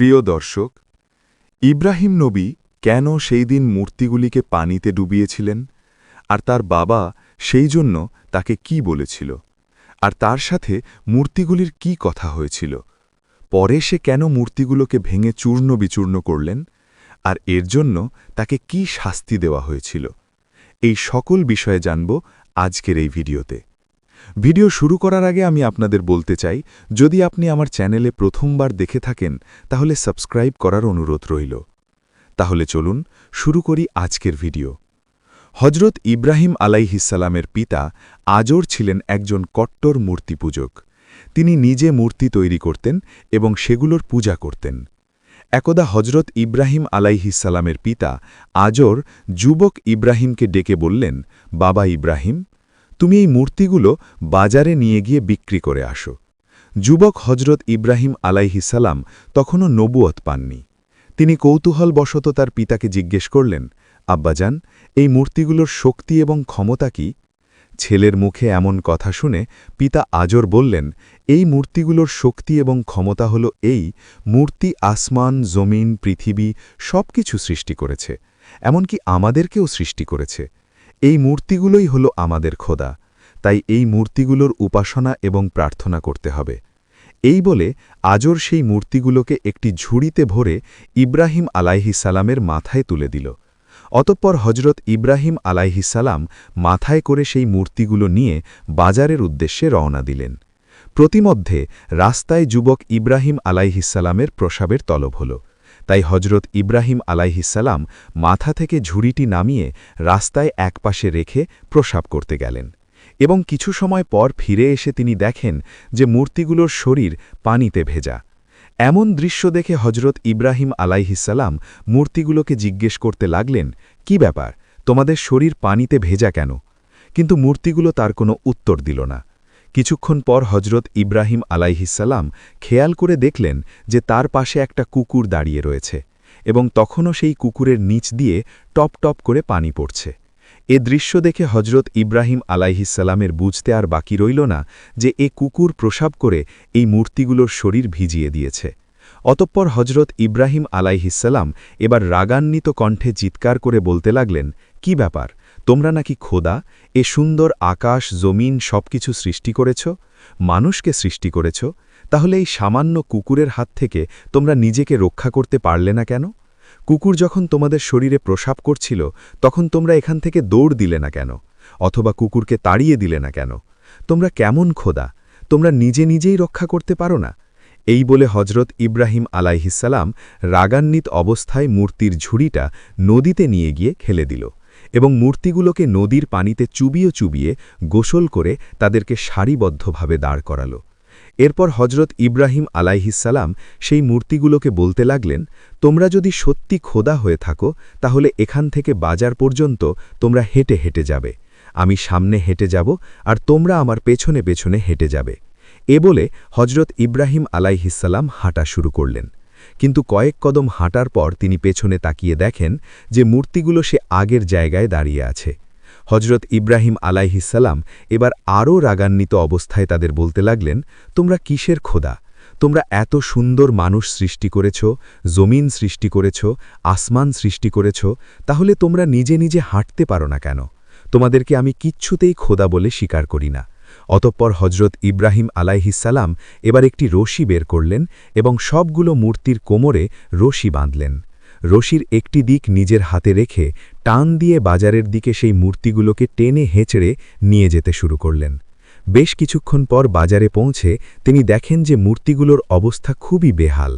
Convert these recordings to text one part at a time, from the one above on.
প্রিয় দর্শক, ইব্রাহিম নবী কেন সেই দিন মূর্তিগুলিকে পানিতে ডুবিয়েছিলেন, আর তার বাবা সেই জন্য তাকে কি বলেছিল, আর তার সাথে মূর্তিগুলির কি কথা হয়েছিল, পরে সে কেন মূর্তিগুলোকে ভেঙে চূর্ণ বিচূর্ণ করলেন, আর এর জন্য তাকে কি শাস্তি দেওয়া হয়েছিল, এই সকল বিষয়ে জানব আজকের এই ভিডিওতে। ভিডিও শুরু করার আগে আমি আপনাদের বলতে চাই, যদি আপনি আমার চ্যানেলে প্রথমবার দেখে থাকেন তাহলে সাবস্ক্রাইব করার অনুরোধ রইল। তাহলে চলুন শুরু করি আজকের ভিডিও। হজরত ইব্রাহিম আলাইহিসসালামের পিতা আজর ছিলেন একজন কট্টর মূর্তিপূজক। তিনি নিজে মূর্তি তৈরি করতেন এবং সেগুলোর পূজা করতেন। একদা হজরত ইব্রাহিম আলাইহিসসালামের পিতা আজর যুবক ইব্রাহিমকে ডেকে বললেন, বাবা ইব্রাহিম, তুমি এই মূর্তিগুলো বাজারে নিয়ে গিয়ে বিক্রি করে আসো। যুবক হজরত ইব্রাহিম আলাইহিসসালাম তখনও নবুয়ত পাননি। তিনি কৌতূহলবশত তার পিতাকে জিজ্ঞেস করলেন, আব্বাজান, এই মূর্তিগুলোর শক্তি এবং ক্ষমতা কি? ছেলের মুখে এমন কথা শুনে পিতা আজর বললেন, এই মূর্তিগুলোর শক্তি এবং ক্ষমতা হল এই, মূর্তি আসমান, জমিন, পৃথিবী সব কিছু সৃষ্টি করেছে, এমনকি আমাদেরকেও সৃষ্টি করেছে। এই মূর্তিগুলোই হল আমাদের খোদা, তাই এই মূর্তিগুলোর উপাসনা এবং প্রার্থনা করতে হবে। এই বলে আজর সেই মূর্তিগুলোকে একটি ঝুড়িতে ভরে ইব্রাহিম আলাইহিসসালামের মাথায় তুলে দিল। অতঃপর হজরত ইব্রাহিম আলাইহিসসালাম মাথায় করে সেই মূর্তিগুলো নিয়ে বাজারের উদ্দেশ্যে রওনা দিলেন। প্রতিমধ্যে রাস্তায় যুবক ইব্রাহিম আলাইহিসসালামের প্রসাবের তলব হল। তাই হজরত ইব্রাহিম আলাইহিসসালাম মাথা থেকে ঝুড়িটি নামিয়ে রাস্তায় একপাশে রেখে প্রসাব করতে গেলেন, এবং কিছু সময় পর ফিরে এসে তিনি দেখেন যে মূর্তিগুলোর শরীর পানিতে ভেজা। এমন দৃশ্য দেখে হজরত ইব্রাহিম আলাইহিসসালাম মূর্তিগুলোকে জিজ্ঞেস করতে লাগলেন, কি ব্যাপার, তোমাদের শরীর পানিতে ভেজা কেন? কিন্তু মূর্তিগুলো তার কোনো উত্তর দিল না। কিছুক্ষণ পর হজরত ইব্রাহিম আলাইহিসসালাম খেয়াল করে দেখলেন যে তার পাশে একটা কুকুর দাঁড়িয়ে রয়েছে, এবং তখনও সেই কুকুরের নিচ দিয়ে টপ টপ করে পানি পড়ছে। এ দৃশ্য দেখে হজরত ইব্রাহিম আলাইহিসসালামের বুঝতে আর বাকি রইল না যে এ কুকুর প্রসাব করে এই মূর্তিগুলোর শরীর ভিজিয়ে দিয়েছে। অতঃপর হজরত ইব্রাহিম আলাইহিসসালাম এবার রাগান্বিত কণ্ঠে চিৎকার করে বলতে লাগলেন, কি ব্যাপার, তোমরা নাকি খোদা? এ সুন্দর আকাশ, জমিন সবকিছু সৃষ্টি করেছ, মানুষকে সৃষ্টি করেছ, তাহলে এই সামান্য কুকুরের হাত থেকে তোমরা নিজেকে রক্ষা করতে পারলে না কেন? কুকুর যখন তোমাদের শরীরে প্রসাব করছিল তখন তোমরা এখান থেকে দৌড় দিলে না কেন, অথবা কুকুরকে তাড়িয়ে দিলে না কেন? তোমরা কেমন খোদা? তোমরা নিজে নিজেই রক্ষা করতে পারো না? এই বলে হজরত ইব্রাহিম আলাইহিসসালাম রাগান্বিত অবস্থায় মূর্তির ঝুড়িটা নদীতে নিয়ে গিয়ে খেলে দিল, এবং মূর্তিগুলোকে নদীর পানিতে চুবিয়ে চুবিয়ে গোসল করে তাদেরকে সারিবদ্ধভাবে দাঁড় করাল। এরপর হজরত ইব্রাহিম আলাইহিসসালাম সেই মূর্তিগুলোকে বলতে লাগলেন, তোমরা যদি সত্যি খোদা হয়ে থাকো তাহলে এখান থেকে বাজার পর্যন্ত তোমরা হেঁটে হেঁটে যাবে, আমি সামনে হেঁটে যাব আর তোমরা আমার পেছনে পেছনে হেঁটে যাবে। এ বলে হজরত ইব্রাহিম আলাইহিসসালাম হাঁটা শুরু করলেন। কিন্তু কয়েক কদম হাঁটার পর তিনি পেছনে তাকিয়ে দেখেন যে মূর্তিগুলো সে আগের জায়গায় দাঁড়িয়ে আছে। হজরত ইব্রাহিম আলাইহিসসালাম এবার আরও রাগান্বিত অবস্থায় তাদের বলতে লাগলেন, তোমরা কিসের খোদা? তোমরা এত সুন্দর মানুষ সৃষ্টি করেছ, জমিন সৃষ্টি করেছ, আসমান সৃষ্টি করেছ, তাহলে তোমরা নিজে নিজে হাঁটতে পারো না কেন? তোমাদেরকে আমি কিচ্ছুতেই খোদা বলে স্বীকার করি না। অতঃপর হজরত ইব্রাহিম আলাইহিসসালাম এবার একটি রশি বের করলেন এবং সবগুলো মূর্তির কোমরে রশি বাঁধলেন। রশির একটি দিক নিজের হাতে রেখে টান দিয়ে বাজারের দিকে সেই মূর্তিগুলোকে টেনে হেঁচড়ে নিয়ে যেতে শুরু করলেন। বেশ কিছুক্ষণ পর বাজারে পৌঁছে তিনি দেখেন যে মূর্তিগুলোর অবস্থা খুবই বেহাল।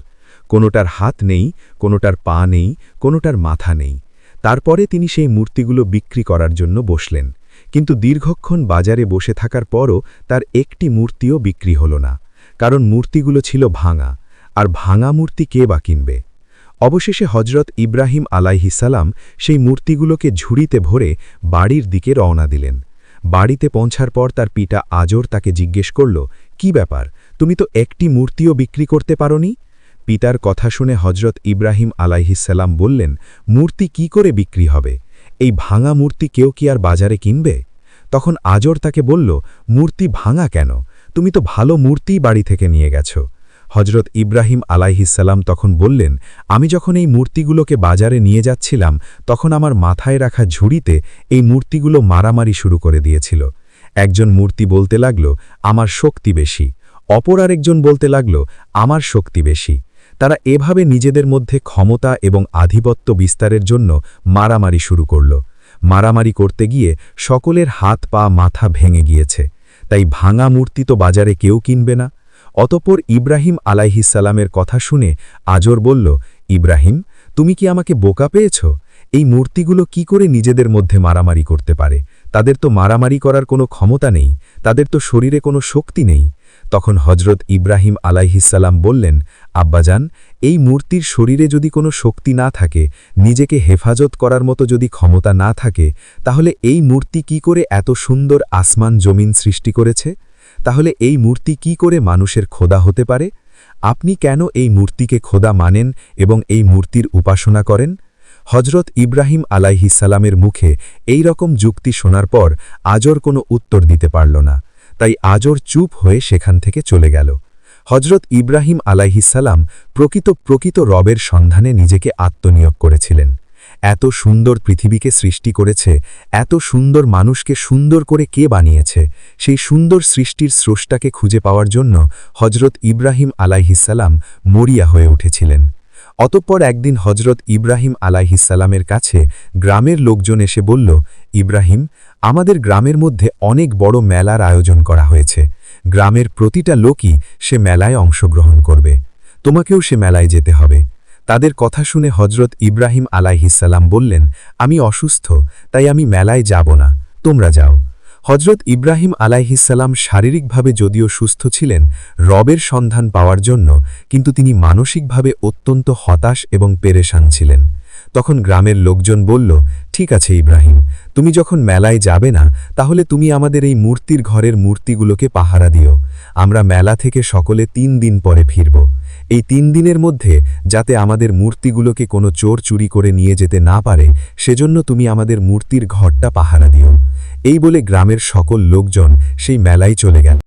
কোনোটার হাত নেই, কোনোটার পা নেই, কোনোটার মাথা নেই। তারপরে তিনি সেই মূর্তিগুলো বিক্রি করার জন্য বসলেন, কিন্তু দীর্ঘক্ষণ বাজারে বসে থাকার পরও তার একটি মূর্তিও বিক্রি হল না, কারণ মূর্তিগুলো ছিল ভাঙা, আর ভাঙা মূর্তি কে বা কিনবে? অবশেষে হজরত ইব্রাহিম আলাইহিসসালাম সেই মূর্তিগুলোকে ঝুড়িতে ভরে বাড়ির দিকে রওনা দিলেন। বাড়িতে পৌঁছার পর তার পিতা আজর তাকে জিজ্ঞেস করল, কি ব্যাপার, তুমি তো একটি মূর্তিও বিক্রি করতে পারোনি? পিতার কথা শুনে হজরত ইব্রাহিম আলাইহিসসালাম বললেন, মূর্তি কি করে বিক্রি হবে? এই ভাঙা মূর্তি কেউ কি আর বাজারে কিনবে? তখন আজর তাকে বলল, মূর্তি ভাঙা কেন? তুমি তো ভালো মূর্তিই বাড়ি থেকে নিয়ে গেছ। হজরত ইব্রাহিম আলাইহিসসালাম তখন বললেন, আমি যখন এই মূর্তিগুলোকে বাজারে নিয়ে যাচ্ছিলাম তখন আমার মাথায় রাখা ঝুড়িতে এই মূর্তিগুলো মারামারি শুরু করে দিয়েছিল। একজন মূর্তি বলতে লাগল, আমার শক্তি বেশি। অপর আরেকজন বলতে লাগল, আমার শক্তি বেশি। তারা এভাবে নিজেদের মধ্যে ক্ষমতা এবং আধিপত্য বিস্তারের জন্য মারামারি শুরু করল। মারামারি করতে গিয়ে সকলের হাত পা মাথা ভেঙে গিয়েছে। তাই ভাঙা মূর্তি তো বাজারে কেউ কিনবে না। অতঃপর ইব্রাহিম আলাইহিসসালামের কথা শুনে আজর বলল, ইব্রাহিম, তুমি কি আমাকে বোকা পেয়েছ? এই মূর্তিগুলো কি করে নিজেদের মধ্যে মারামারি করতে পারে? তাদের তো মারামারি করার কোনো ক্ষমতা নেই, তাদের তো শরীরে কোনো শক্তি নেই। তখন হজরত ইব্রাহিম আলাইহিসসালাম বললেন, আব্বাজান, এই মূর্তির শরীরে যদি কোনো শক্তি না থাকে, নিজেকে হেফাজত করার মতো যদি ক্ষমতা না থাকে, তাহলে এই মূর্তি কি করে এত সুন্দর আসমান জমিন সৃষ্টি করেছে? তাহলে এই মূর্তি কি করে মানুষের খোদা হতে পারে? আপনি কেন এই মূর্তিকে খোদা মানেন এবং এই মূর্তির উপাসনা করেন? হজরত ইব্রাহিম আলাইহিসসালামের মুখে এই রকম যুক্তি শোনার পর আজর কোনো উত্তর দিতে পারল না। তাই আজর চুপ হয়ে সেখান থেকে চলে গেল। হজরত ইব্রাহিম আলাইহিসসালাম প্রকৃত রবের সন্ধানে নিজেকে আত্মনিয়োগ করেছিলেন। এত সুন্দর পৃথিবীকে সৃষ্টি করেছে, এত সুন্দর মানুষকে সুন্দর করে কে বানিয়েছে, সেই সুন্দর সৃষ্টির স্রষ্টাকে খুঁজে পাওয়ার জন্য হজরত ইব্রাহিম আলাইহিসসালাম মরিয়া হয়ে উঠেছিলেন। অতঃপর একদিন হজরত ইব্রাহিম আলাইহিসসালামের কাছে গ্রামের লোকজন এসে বলল, ইব্রাহিম, আমাদের গ্রামের মধ্যে অনেক বড় মেলার আয়োজন করা হয়েছে। গ্রামের প্রতিটা লোকই সে মেলায় অংশগ্রহণ করবে। তোমাকেও সে মেলায় যেতে হবে। তাদের কথা শুনে হজরত ইব্রাহিম আলাইহিসসালাম বললেন, আমি অসুস্থ, তাই আমি মেলায় যাব না, তোমরা যাও। হজরত ইব্রাহিম আলাইহিসসালাম শারীরিকভাবে যদিও সুস্থ ছিলেন রবের সন্ধান পাওয়ার জন্য, কিন্তু তিনি মানসিকভাবে অত্যন্ত হতাশ এবং পেরেশান ছিলেন। তখন গ্রামের লোকজন বলল, ঠিক আছে ইব্রাহিম, তুমি যখন মেলায় যাবে না, তাহলে তুমি আমাদের এই মূর্তির ঘরের মূর্তিগুলোকে পাহারা দিও। আমরা মেলা থেকে সকলে 3 দিন পরে ফিরব। এই 3 দিনের মধ্যে যাতে আমাদের মূর্তিগুলোকে কোনো চোর চুরি করে নিয়ে যেতে না পারে, সেজন্য তুমি আমাদের মূর্তির ঘরটা পাহারা দিও। এই বলে গ্রামের সকল লোকজন সেই মেলায় চলে গেল।